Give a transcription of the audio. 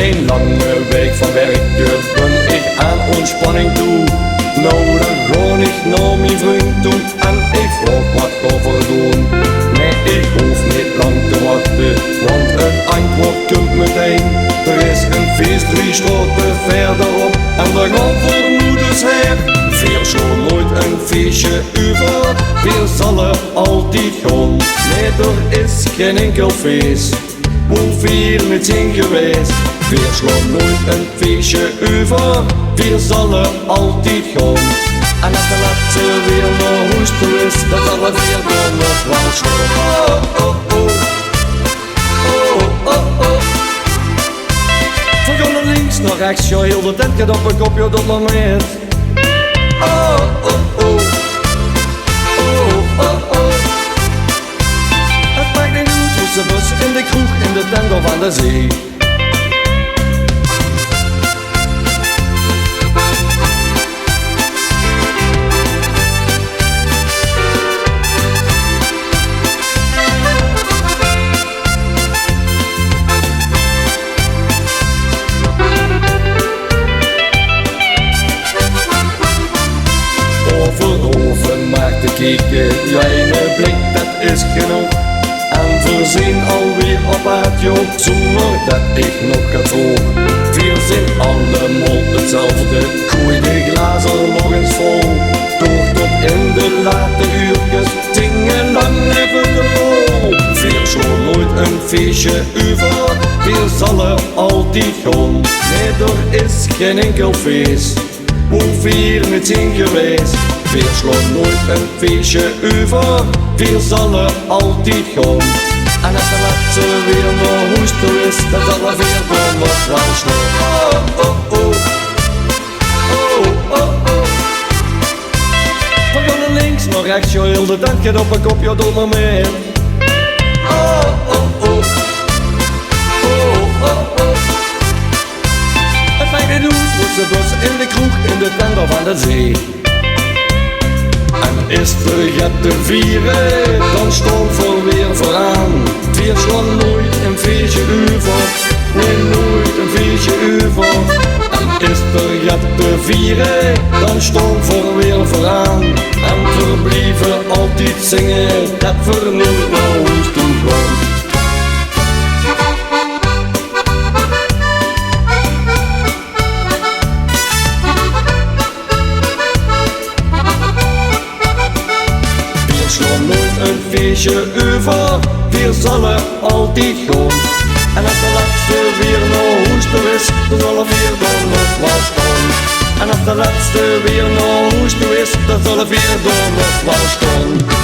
een lange week van werken ben ik aan ontspanning toe. Nou dan ga ik naar mijn vriend toe en ik vraag wat over doen. Nee, ik hoef niet lang te wachten, want het antwoord komt meteen. Er is een feest 3 straten verderop en daar gaan voor moeders her. Vier zal nooit een feestje over, vier zal er altijd gaan. Nee, er is geen enkel feest, hoe vier niet zijn geweest. Vier slaat nooit een feestje over, vier zal er altijd gaan. En als de laatste weer naar huis toe is, dan zal er weer dan nog wel staan. Oh, oh, oh. Oh, oh, oh. Van naar links naar rechts, ja heel de tent gaat op een kopje op dat moment. Oh, oh, oh. Oh, oh, oh. Het maakt niet uit tussen de bus, in de kroeg, in de tent of aan de zee. Maak de kieken, jij blik, dat is genoeg. En voorzien alweer op het joop, zonder dat ik nog ga vroeg. Vier zijn allemaal hetzelfde, gooi de glazen nog eens vol. Door tot in de late uurtjes, zingen lang even de vol. Vier zal nooit een feestje over, vier zal er altijd gaan. Nee, er is geen enkel feest, hoe vier niet zijn geweest. Vier slaat nooit een feestje over, vier zal er altijd gaan. En als de laatste weer naar huis toe is, dan zal er weer dan nog wel staan. Oh, oh, oh. Oh, oh, oh. We gaan naar links, naar rechts, joh, heel de tent gaat op een kopje door me mee. Oh, oh, oh. Oh, oh, oh. Het maakt niet uit, tussen de bus, in de kroeg, in de tent of aan de zee. En is er gaat te vieren, dan stond voor weer vooraan. Vier slaan nooit een feestje over, nee nooit een feestje over. En is er gaat te vieren, dan stond voor weer vooraan. En verblijven altijd zingen, dat voor nooit naar huis toe gaan. Een feestje over, vier zal er altijd gaan. En als de laatste weer naar huis toe is, dan zal er weer dan nog wel staan. En als de laatste weer naar huis toe is, dan zal er weer dan nog wel staan.